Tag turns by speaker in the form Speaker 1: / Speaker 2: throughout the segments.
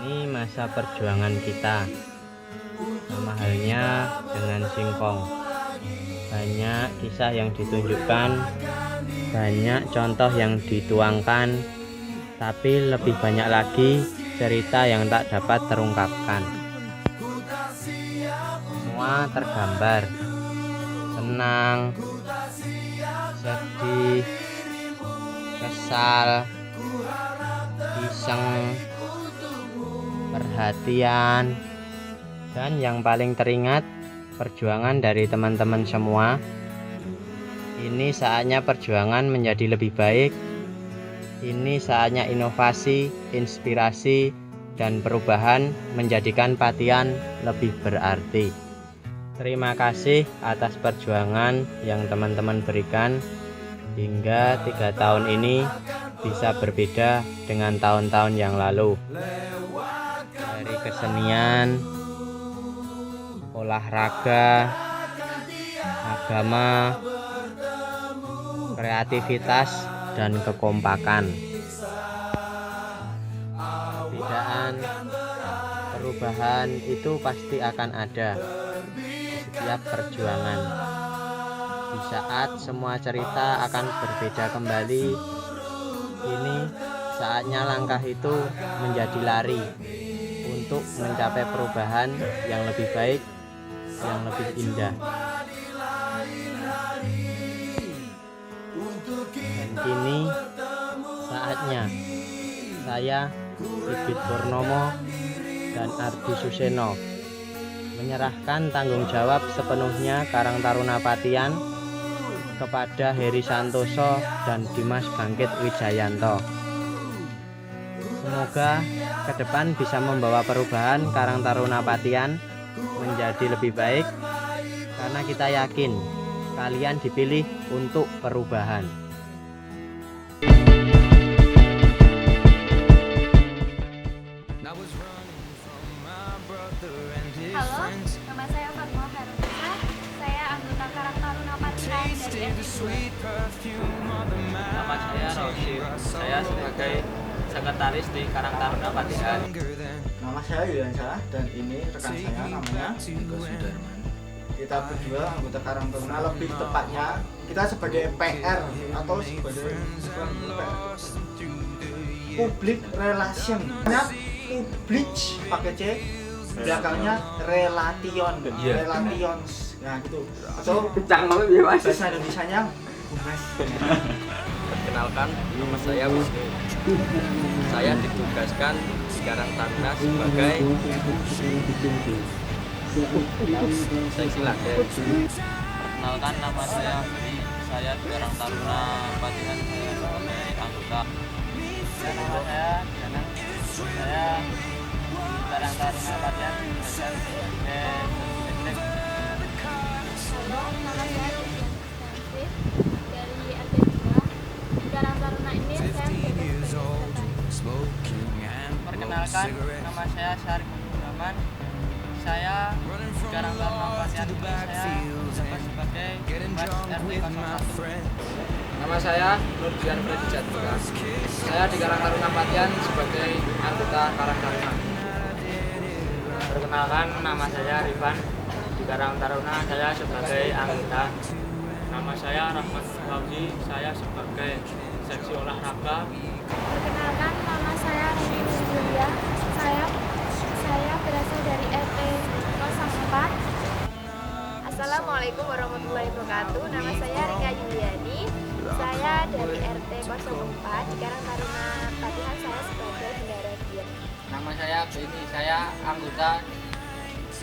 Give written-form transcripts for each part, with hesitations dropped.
Speaker 1: Ini masa perjuangan kita, sama halnya dengan singkong. Banyak kisah yang ditunjukkan, banyak contoh yang dituangkan, tapi lebih banyak lagi cerita yang tak dapat terungkapkan. Semua tergambar, senang, sedih, kesal, iseng, perhatian, dan yang paling teringat perjuangan dari teman-teman semua. Ini saatnya perjuangan menjadi lebih baik. Ini saatnya inovasi, inspirasi, dan perubahan menjadikan Patian lebih berarti. Terima kasih atas perjuangan yang teman-teman berikan hingga 3 tahun ini bisa berbeda dengan tahun-tahun yang lalu. Dari kesenian, olahraga, agama, kreativitas, dan kekompakan. Perbedaan, perubahan itu pasti akan ada di setiap perjuangan. Di saat semua cerita akan berbeda kembali, ini saatnya langkah itu menjadi lari untuk mencapai perubahan yang lebih baik, yang lebih indah. Dan kini saatnya saya, Bibit Purnomo dan Ardi Suseno, menyerahkan tanggung jawab sepenuhnya Karang Taruna Patian kepada Heri Santoso dan Dimas Bangkit Wijayanto. Semoga ke depan bisa membawa perubahan Karang Taruna Patian menjadi lebih baik, karena kita yakin kalian dipilih untuk perubahan.
Speaker 2: Halo, nama saya Fatma Herunisa. Saya anggota Karang Taruna Patian dari FI2.
Speaker 1: Nama saya Rosim, saya sebagai sekretaris di Karang Taruna Patian.
Speaker 3: Nama saya Yuliansa dan ini rekan saya namanya Eko Sudarman. Kita berdua anggota Karang Taruna, lebih tepatnya kita sebagai PR atau sebagai public relation. Public pakai C, belakangnya relation, relations. Nah gitu. So, bahasa Indonesianya humas.
Speaker 1: Perkenalkan, nama saya Wisnu. Saya ditugaskan di Karang Taruna sebagai seksi Laden. Perkenalkan, nama saya Fri. Saya di Karang Taruna Patian, saya sebagai anggota. Nama saya Danang. Saya di Karang Taruna Patian, saya sebagai seksi listrik.
Speaker 2: Halo, nama saya Desian dari RT2. Di Karang Taruna ini saya menjabat sebagai sekretaris.
Speaker 1: Perkenalkan, nama saya Syarif Abdurrahman. Saya di Karang Taruna Patian ini saya menjabat sebagai Mas RT 01.
Speaker 4: Nama saya Nurdian Freddy Jatmura. Saya di Karang Taruna Patian sebagai anggota Karang Taruna.
Speaker 1: Perkenalkan, nama saya Rifan. Di Karang Taruna saya sebagai anggota. Nama saya Rahmat Fauzi. Saya sebagai seksi olahraga.
Speaker 2: Perkenalkan, nama saya Rumi Julia. Saya berasal dari RT 04. Assalamualaikum warahmatullahi wabarakatuh. Nama saya Rika Yuliani. Saya dari RT 04 di Karang Taruna Patian. Saya sebagai bendara Dian.
Speaker 4: Nama saya Beni. Saya anggota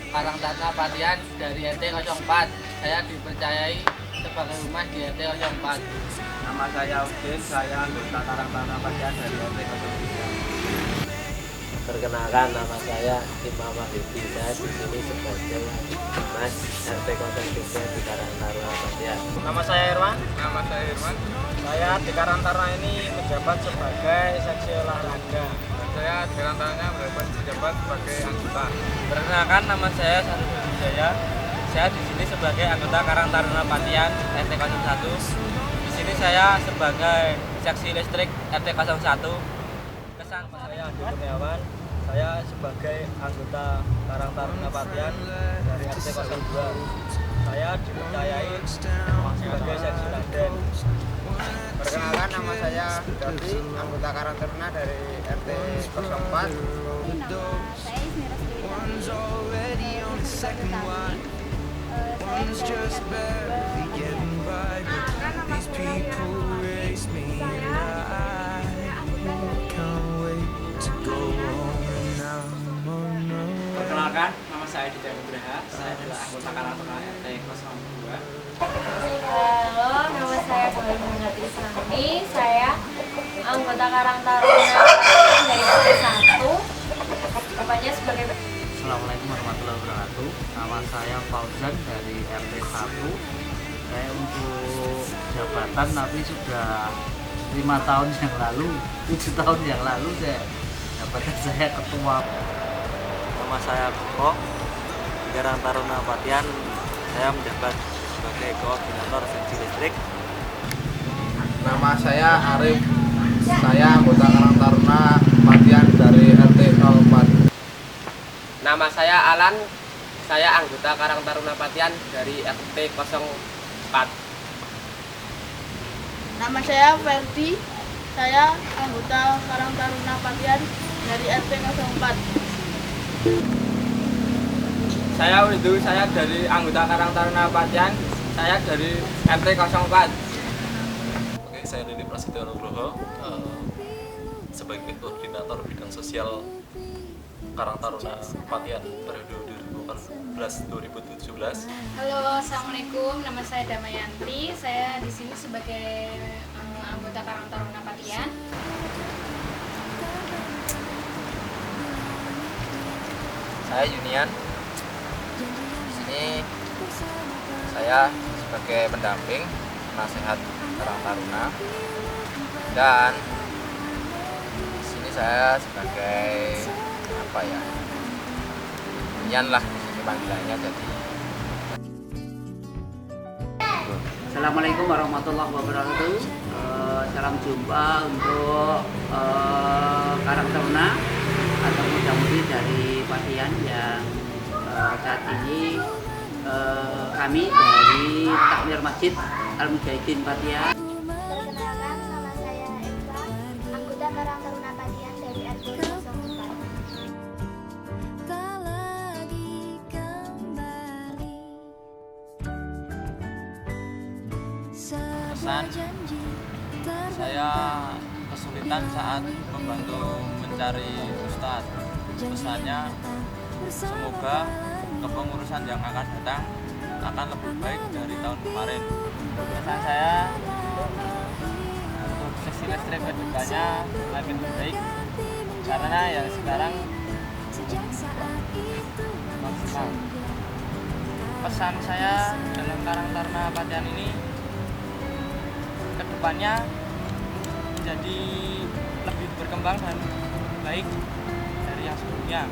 Speaker 4: Karang Taruna Patian dari RT 04. Saya dipercayai sebagai humas di RT 04.
Speaker 1: Nama saya Udin. Saya anggota Karang Taruna Patian dari RT 03.
Speaker 5: Perkenalkan, nama saya Imam Mahdi. Saya di sini sebagai Mas RT 03 di Karang Taruna Patian.
Speaker 1: Nama saya Irwan.
Speaker 4: Nama saya Irwan.
Speaker 1: Saya di Karang Taruna ini menjabat sebagai seksi olahraga.
Speaker 4: Saya di Karang Taruna menjabat sebagai anggota.
Speaker 1: Perkenalkan, nama saya Sarul Wijaya. Saya di sini sebagai anggota Karang Taruna Patian RT 01. Di sini saya sebagai seksi listrik RT 01. Kesan saya
Speaker 6: Saya Adi Kurniawan. Saya sebagai anggota Karang Taruna Patian dari RT 02. Saya dipercayai sebagai seksi raden.
Speaker 7: Perkenalkan, nama saya Davi, anggota Karang Taruna dari RT 04.
Speaker 2: Saya Ismira Sriwitani. Saya
Speaker 1: Perkenalkan, nama saya Dida Nugraha. Saya adalah anggota Karang Taruna RT 02.
Speaker 2: Halo, nama saya Dwi Munati Islami. Saya anggota Karang Taruna dari RT 1. Bapaknya sebagai
Speaker 4: Assalamualaikum warahmatullahi wabarakatuh. Nama saya Fauzan dari RT 1. Saya untuk jabatan tapi sudah 5 tahun yang lalu, 7 tahun yang lalu jabatan saya ketua.
Speaker 6: Nama saya Koko, di Karang Taruna Patian. Saya menjabat sebagai koordinator seksi listrik.
Speaker 7: Nama saya Arif, saya anggota Karang Taruna Patian dari RT 04.
Speaker 5: Nama saya Alan, saya anggota Karang Taruna Patian dari RT 04.
Speaker 8: Nama saya Ferdi, saya anggota Karang Taruna Patian dari RT 04.
Speaker 6: Saya Windu, saya dari anggota Karang Taruna Patian. Saya dari RT 04.
Speaker 9: Oke, saya Dede Prasetyo Nugroho, sebagai koordinator bidang sosial Karang Taruna Patian periode 2014-2017.
Speaker 8: Halo, assalamualaikum. Nama saya Damayanti. Saya di sini sebagai anggota Karang Taruna Patian.
Speaker 7: Saya Yunian. Di sini saya sebagai pendamping nasihat Karang Taruna, dan di sini saya sebagai apa ya? Yunian lah di sini panggilannya. Jadi
Speaker 4: Assalamualaikum warahmatullahi wabarakatuh. Salam jumpa untuk Karang Taruna atau muda-mudi dari Patian yang saat ini kami dari Takmir Masjid Al-Mujahidin Patian.
Speaker 2: Perkenalkan, nama saya Eva, anggota Karang Taruna Patian dari RT 04.
Speaker 1: Pesan, saya kesulitan saat membantu mencari ustadz. Pesannya, semoga kepengurusan yang akan datang akan lebih baik dari tahun kemarin. Pesan saya untuk seksi listrik kedepannya makin baik, karena yang sekarang maksimal. Pesan saya dalam Karang Taruna Patian ini, kedepannya menjadi lebih berkembang dan baik dari yang sebelumnya.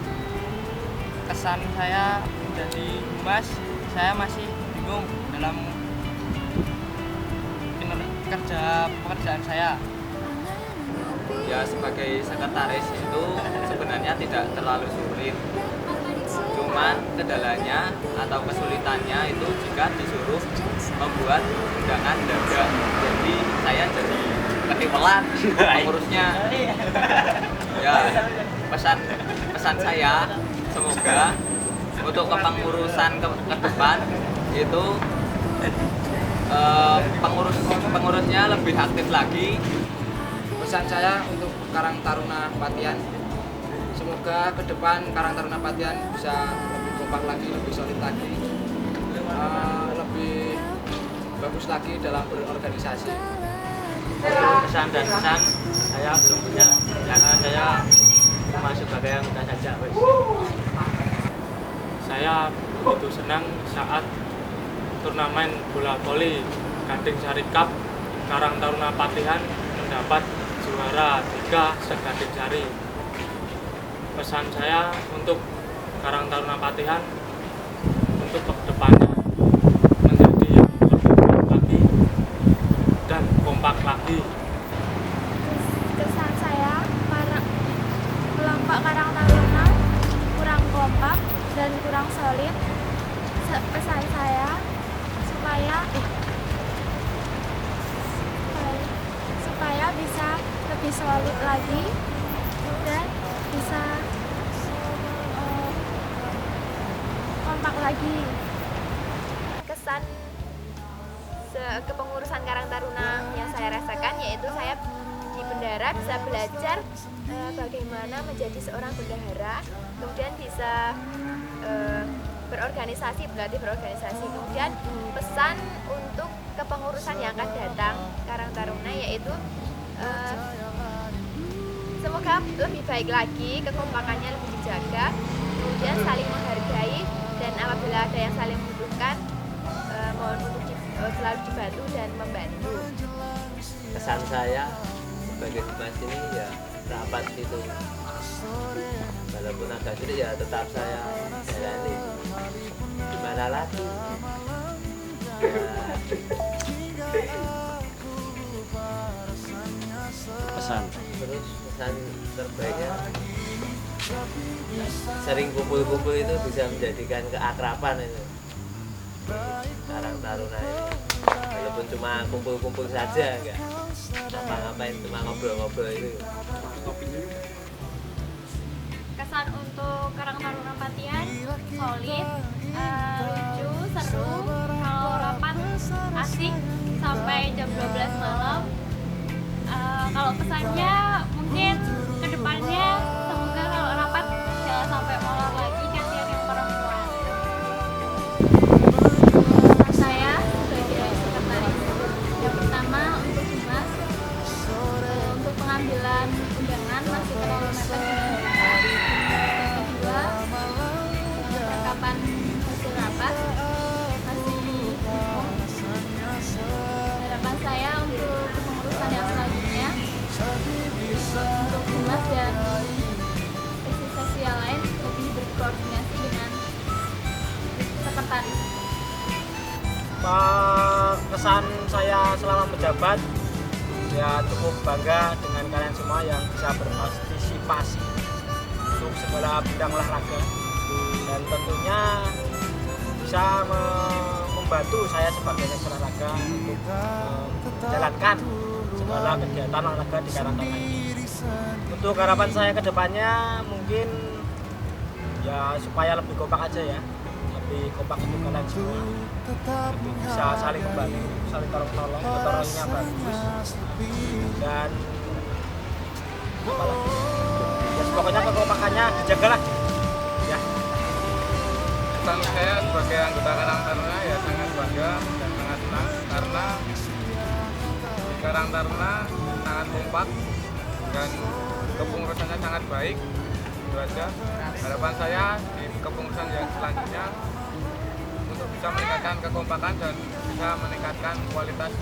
Speaker 1: Kesan saya menjadi humas, saya masih bingung dalam pekerjaan saya. Ya, sebagai sekretaris itu sebenarnya tidak terlalu sulit, cuman kendalanya atau kesulitannya itu jika disuruh membuat undangan dagang. Jadi saya jadi ketipelan pengurusnya. Ya, pesan saya semoga untuk kepengurusan ke depan itu pengurusnya lebih aktif lagi.
Speaker 7: pesan saya untuk Karang Taruna Patian, semoga ke depan Karang Taruna Patian bisa lebih kompak lagi, lebih solid lagi, lebih bagus lagi dalam berorganisasi.
Speaker 6: Pesan dan pesan saya belum punya, karena saya cuma sebagai anggota saja. Saya begitu senang saat turnamen bola voli Gading Sari Cup Karang Taruna Patian mendapat juara 3 se-Gading Sari. Pesan saya untuk Karang Taruna Patian untuk kedepannya menjadi yang lebih baik lagi dan kompak lagi.
Speaker 2: Kesan saya, Karang Taruna kurang kompak dan kurang solid. Pesan saya supaya bisa lebih solid lagi dan bisa kompak lagi. Kesan kepengurusan Karang Taruna yang saya rasakan yaitu saya di bendahara bisa belajar bagaimana menjadi seorang bendahara, kemudian bisa berlatih berorganisasi. Kemudian pesan untuk kepengurusan yang akan datang Karang Taruna yaitu semoga lebih baik lagi, kekompakannya lebih dijaga, kemudian saling menghargai, dan apabila ada yang saling membutuhkan mohon untuk selalu dibantu dan membantu.
Speaker 5: Kesan saya sebagai Dimas ini ya rapat gitu, walaupun agak sulit ya tetap saya jalani. Gimana lagi
Speaker 1: Pesan.
Speaker 5: terus pesan terbaiknya sering kumpul-kumpul itu bisa menjadikan keakraban itu Karang Taruna ini, walaupun cuma kumpul-kumpul saja, enggak ngapa-ngapain, cuma ngobrol-ngobrol itu.
Speaker 8: Kesan untuk Karang Taruna Patian solid, lucu, seru, kalau rapat asik sampai jam 12 malam. Kalau pesannya mungkin kedepannya semoga kalau rapat jangan sampai molor lagi, kasihan yang perempuan. Saya sebagai sekretaris, yang pertama untuk Dimas, untuk pengambilan undangan masih terlalu mepet dengan rapat. Yang kedua, perlengkapan hasil rapat masih bingung. Harapan saya untuk kepengurusan yang selanjutnya untuk Dimas dan sesi-sesi yang lain lebih berkoordinasi dengan sekretaris.
Speaker 6: Kesan saya selama menjabat ya cukup bangga dengan kalian semua yang bisa berpartisipasi untuk segala bidang olahraga, dan tentunya bisa membantu saya sebagai sektor olahraga untuk menjalankan segala kegiatan olahraga di Karang Taruna ini. Untuk harapan saya ke depannya mungkin ya supaya lebih kompak aja ya, lebih kompak untuk kalian semua, lebih bisa saling membantu, saling tolong-tolong, gotong-royongnya bagus, dan apalagi ya pokoknya kekompakannya dijaga lah ya.
Speaker 10: Pesan saya sebagai anggota Karang Taruna ya sangat bangga dan sangat senang karena Karang Taruna sangat kompak dan kepengurusannya sangat baik. Itu aja harapan saya di kepengurusan yang selanjutnya untuk bisa meningkatkan kekompakan dan bisa meningkatkan kualitas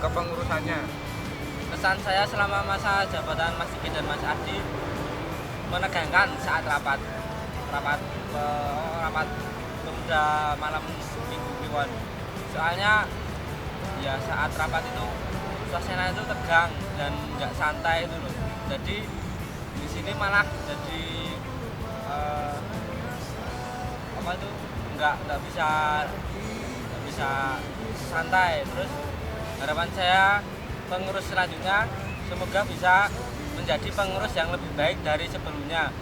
Speaker 10: kepengurusannya.
Speaker 7: Pesan saya selama masa jabatan Mas Diki dan Mas Ardi menegangkan saat rapat pemuda malam minggu kliwon. Soalnya ya saat rapat itu suasana itu tegang dan nggak santai itu loh. Jadi di sini malah jadi nggak bisa santai. Terus harapan saya pengurus selanjutnya semoga bisa menjadi pengurus yang lebih baik dari sebelumnya.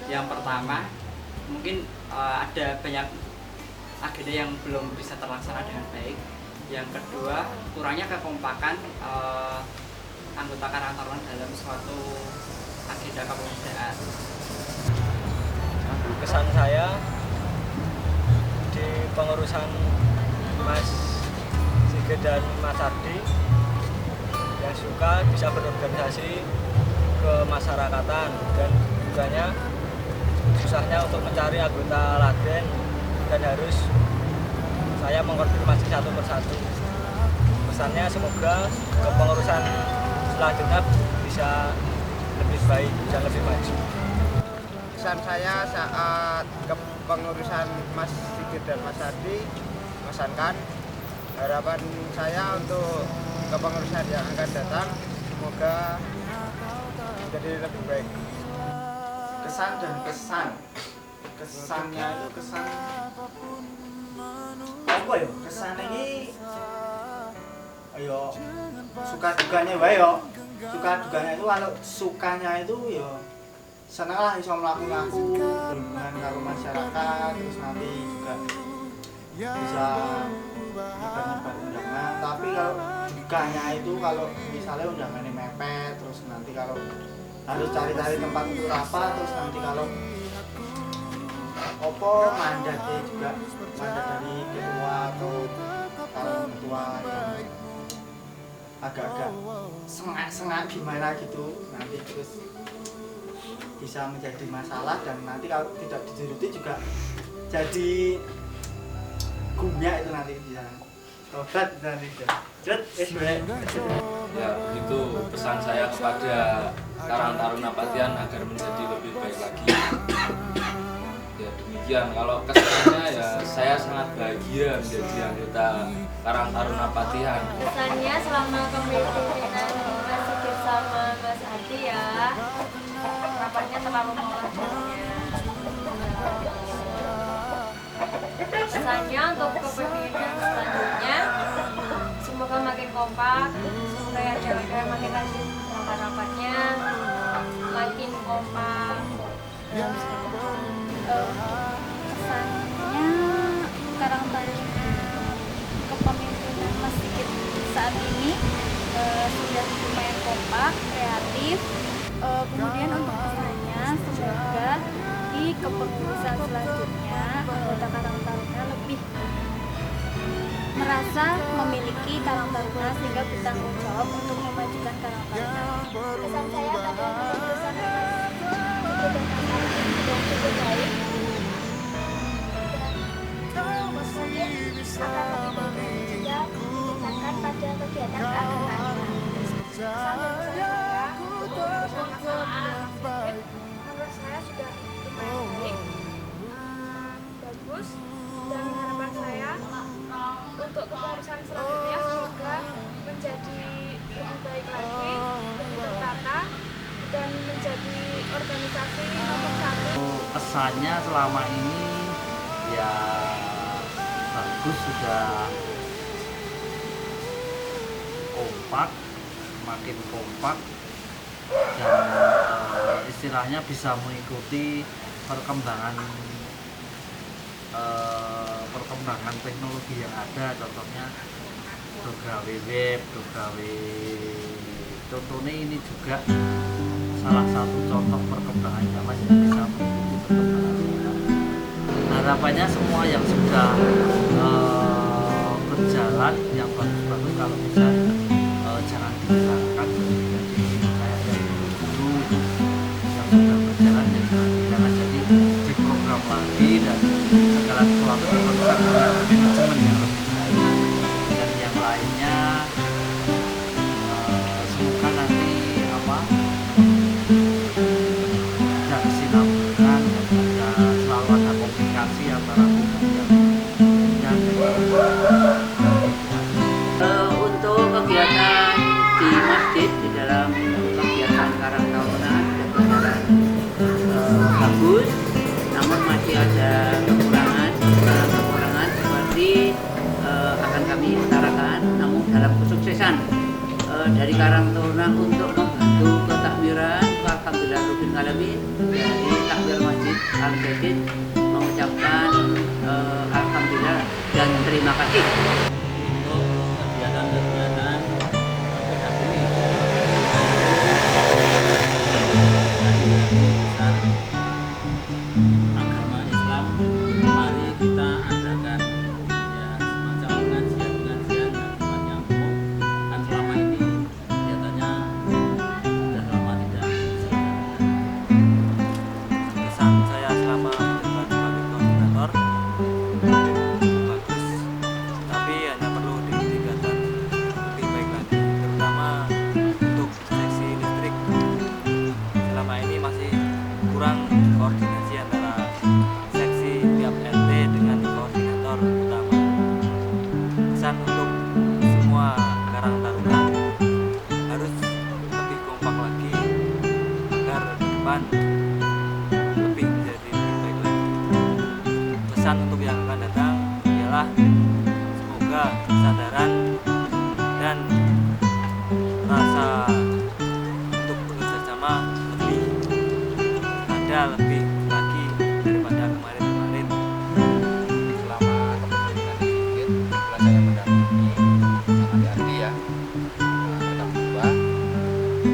Speaker 11: Yang pertama mungkin ada banyak agenda yang belum bisa terlaksana dengan baik. Yang kedua, kurangnya kekompakan anggota Karang Taruna dalam suatu agenda kepemudaan.
Speaker 6: Kesan saya di pengurusan Mas Sigit dan Mas Ardi yang suka bisa berorganisasi kemasyarakatan, dan bukannya susahnya untuk mencari anggota Laden dan harus saya mengkonfirmasi satu persatu. Pesannya semoga kepengurusan selanjutnya bisa lebih baik dan lebih maju.
Speaker 10: Pesan saya saat kepengurusan Mas Sigit dan Mas Ardi, pesankan harapan saya untuk kepengurusan yang akan datang semoga menjadi lebih baik.
Speaker 3: Kesan dan kesan. Kesannya itu kesan apa ya? Kesan ini ayo suka duganya wae yo. Suka duganya itu kalau sukanya itu yo senang lah bisa melakukan berhubungan karo masyarakat, terus nanti juga bisa nyebar undangan. Tapi kalau duganya itu kalau misalnya undangannya mepet, terus nanti kalau harus cari-cari tempat untuk rapat, terus nanti kalau opo mandatnya juga mandat dari ketua atau calon ketua yang agak-agak sengak-sengak gimana gitu, nanti terus bisa menjadi masalah dan nanti kalau tidak dituruti juga jadi gumnya itu nanti bisa tobat nanti
Speaker 9: Ya begitu pesan saya kepada Karang Taruna Patihan agar menjadi lebih baik lagi. Ya demikian, kalau kesannya ya saya sangat bahagia menjadi anggota Karang Taruna Patihan.
Speaker 8: Kesannya selama kepemimpinan Mas Sigit sama Mas Adi ya, rapatnya terlalu mengajarnya. Kesannya untuk kepemimpinan selanjutnya, semoga makin kompak, semoga yang cewek-cewek makin rajin rapatnya, makin kompak.
Speaker 12: Kesannya Karang Taruna kepemimpinan Mas Sigit saat ini sudah lumayan kompak, kreatif. Kemudian untuk kesannya, semoga di kepengurusan selanjutnya anggota Karang Taruna lebih merasa memiliki Karang Taruna sehingga bertanggung jawab untuk memajukan Karang Taruna.
Speaker 2: Pesan saya pada kepengurusan sudah cukup baik. Mungkin akan lebih baik jika ditingkatkan pada kegiatan keagamaan. Pesan dari saya untuk menurut saya sudah lumayan baik, bagus, dan harapan saya untuk kepengurusan selanjutnya semoga menjadi lebih baik lagi, lebih tertata, dan menjadi organisasi nomor 1.
Speaker 4: Kesannya selama ini ya bagus, sudah kompak, makin kompak, dan istilahnya bisa mengikuti perkembangan teknologi yang ada, contohnya dogawe web, dogawe contohnya ini juga salah satu contoh perkembangan zaman yang bisa mengikuti perkembangan. Harapannya semua yang sudah berjalan yang bagus-bagus kalau bisa jangan ditinggalkan, jadi kayak yang dulu yang sudah berjalan jangan jadi diprogram lagi dan segala sesuatu diperlukan manajemen yang lebih baik dan yang lainnya. Semoga nanti ada kesinambungan dan juga selalu ada komunikasi antara dan
Speaker 11: untuk kegiatan di masjid di dalam kegiatan Karang Taruna sudah berjalan bagus, namun masih ada kekurangan seperti akan kami utarakan. Namun dalam kesuksesan dari Karang Taruna untuk membantu ketakbiran, alhamdulillah rabbil alamin, dari takbir Masjid Al-Zaitun mengucapkan alhamdulillah dan terima kasih.
Speaker 1: Untuk kegiatan-kegiatan PKB ini besar agama Islam, mari kita adakan ya semacam pengajian-pengajian yang sifatnya umum, kan selama ini kegiatannya sudah lama tidak diselenggarakan. Kesan saya selama menjabat sebagai koordinator bagus, tapi hanya
Speaker 7: depan lebih menjadi lebih baik lagi. Pesan untuk yang akan datang ialah semoga kesadaran dan rasa untuk bekerja sama lebih ada lebih lagi daripada kemarin-kemarin.
Speaker 10: Selama kepemimpinan sedikit, kebetulan saya mendampingi hati-hati ya. Mereka berdua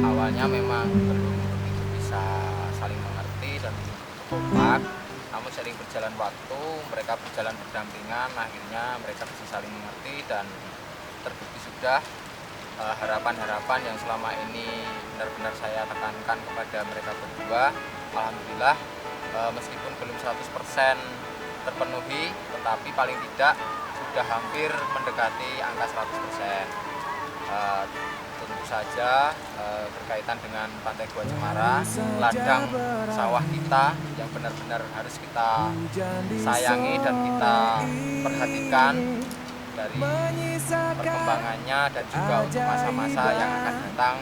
Speaker 10: awalnya memang belum begitu bisa saling mengerti dan kompak, namun sering berjalan waktu, mereka berjalan berdampingan, akhirnya mereka bisa saling mengerti dan terbukti sudah harapan-harapan yang selama ini benar-benar saya tekankan kepada mereka berdua, alhamdulillah meskipun belum 100% terpenuhi, tetapi paling tidak sudah hampir mendekati angka 100%. Tentu saja berkaitan dengan Pantai Gua Cemara, ladang sawah kita yang benar-benar harus kita sayangi dan kita perhatikan dari perkembangannya dan juga untuk masa-masa yang akan datang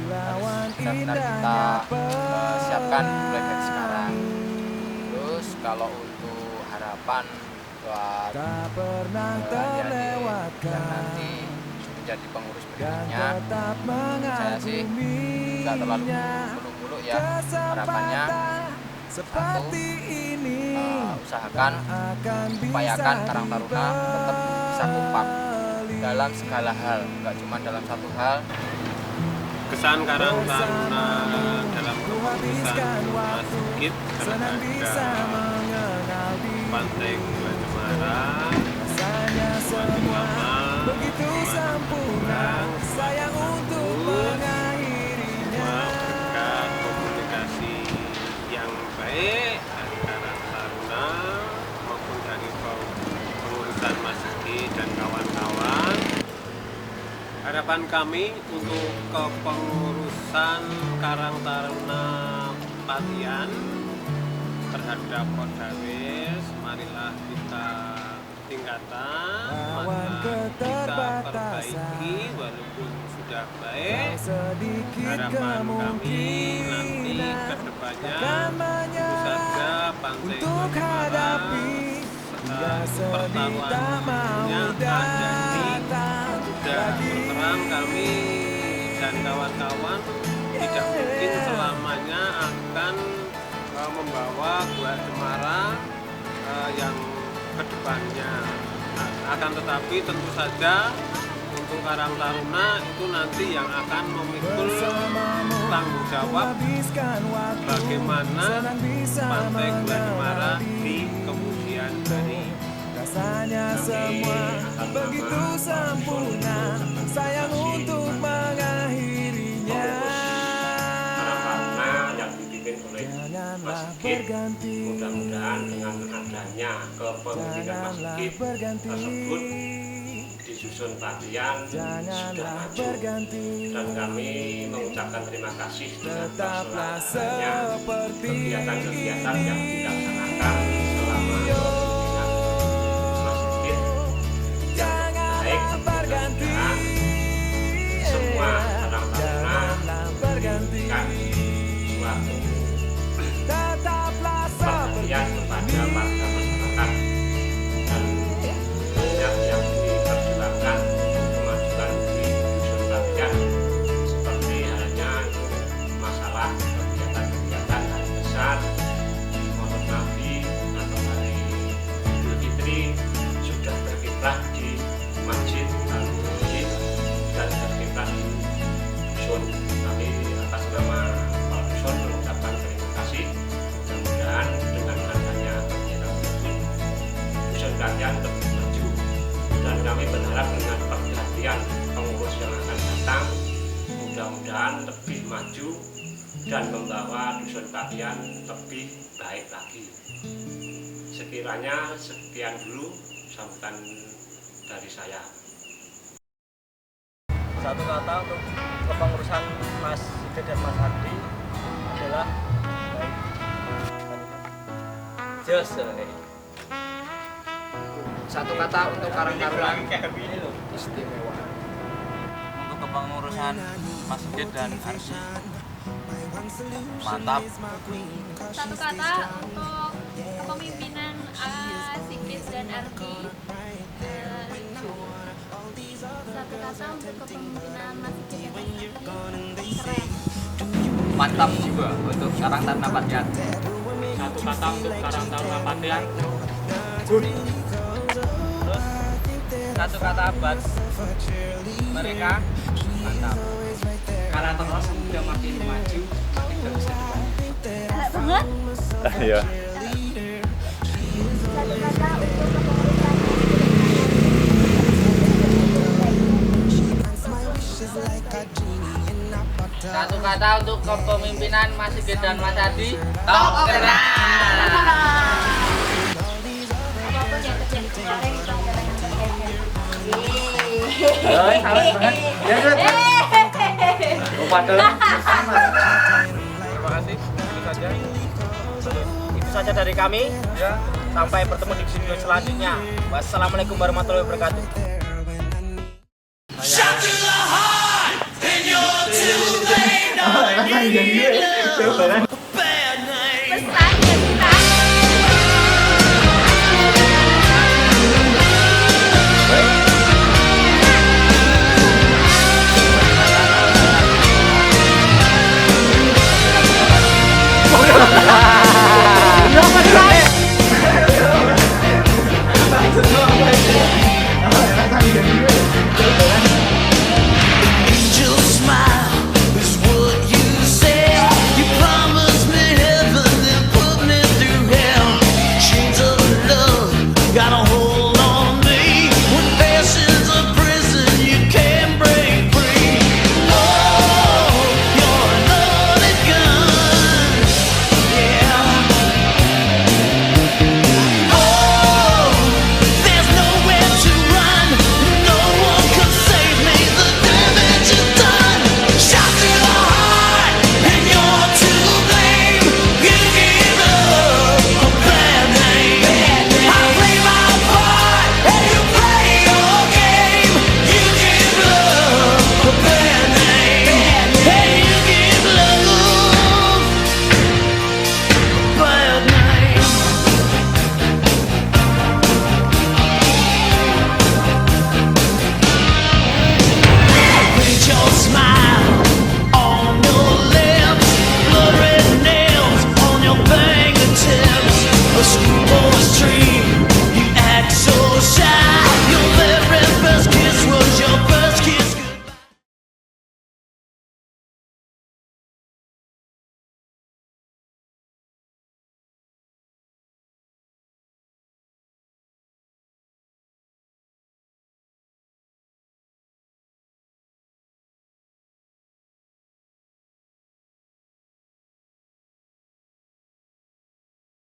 Speaker 10: harus benar-benar kita siapkan mulai dari sekarang. Terus kalau untuk harapan buat adik-adik yang nanti menjadi pengurus berikutnya, saya sih nggak terlalu muluk-muluk ya. Harapannya satu, usahakan upayakan Karang Taruna tetap bisa kompak dalam segala hal, nggak cuma dalam satu hal.
Speaker 13: Kesan Karang Taruna dalam keputusan Mas Sigit terhadap Pantai Gua Cemara semakin lama begitu sempurna, sayang untuk mengakhirinya. Berkat komunikasi yang baik dari Karang Taruna maupun dari pengurusan Mas Sigit dan kawan-kawan, harapan kami untuk kepengurusan Karang Taruna Patian terhadap Kodawes, marilah kita tingkatan, maka kita perbaiki walaupun sudah baik. Harapan kami nanti ke depannya tentu saja Pantai Gua Cemara pertaruhannya ada di sudah berterang kami dan kawan-kawan tidak mungkin selamanya akan membawa Gua Cemara yang kedepannya, akan tetapi tentu saja untuk Karang Taruna itu nanti yang akan memikul tanggung jawab bagaimana Pantai Gua Cemara di kemudian hari.
Speaker 14: Rasanya semua begitu sempurna, sayang untuk mengakhirinya.
Speaker 15: Yang dipimpin oleh Mas Sigit, mudah-mudahan dengan adanya kepemimpinan Mas Sigit tersebut di Dusun Patian sudah maju, dan kami mengucapkan terima kasih dengan terselenggaranya kegiatan-kegiatan yang dilaksanakan selama kepemimpinan Mas Sigit yang baik. Mudah-mudahan semua Karang Taruna memberikan suatu perhatian kepada warga masyarakat dan banyak yang diperjuangkan untuk kemajuan di Dusun Patian, seperti halnya masalah kegiatan-kegiatan hari besar, Maulid Nabi atau hari Idul Fitri sudah berkiprah di Masjid Al-Masjid dan berkiprah di dusun. Kami atas nama Kepala Dusun mengucapkan terima kasih. Mudah-mudahan dengan adanya kegiatan tersebut Dusun Patian lebih maju, dan kami berharap dengan perhatian pengurus yang akan datang mudah-mudahan lebih maju dan membawa Dusun Patian lebih baik lagi. Sekiranya sekian dulu sambutan dari saya.
Speaker 7: Satu kata untuk kepengurusan Mas Sigit dan Mas Hadi adalah baik.
Speaker 5: Jos.
Speaker 11: Satu kata untuk Karang Taruna
Speaker 1: istimewa. Untuk kepengurusan Mas Sigit dan Arsi Mantap.
Speaker 8: Satu kata untuk kepemimpinan Sikis dan Ardi. Lucu. Satu kata untuk kepemimpinan Mas Sikis dan Ardi. Keren.
Speaker 11: Mantap juga untuk Karang Taruna Patihan.
Speaker 6: Satu kata untuk Karang Taruna Patihan.
Speaker 7: Good. Terus satu kata buat mereka, mantap.
Speaker 11: Karang Taruna sudah makin maju, makin bagus ke depan.
Speaker 12: Galak banget.
Speaker 16: Iya.
Speaker 12: Satu kata untuk kepengurusan.
Speaker 7: Satu kata untuk kepemimpinan Mas Sigit dan Mas Adi.
Speaker 11: Top keren.
Speaker 12: Apapun yang terjadi kemarin itu adalah yang terbaik.
Speaker 11: Salah banget. Ya kan? Lupa dulu.
Speaker 7: Terima kasih. Itu saja dari kami. Ya. Sampai bertemu di video selanjutnya. Wassalamualaikum warahmatullahi wabarakatuh.
Speaker 2: Pesan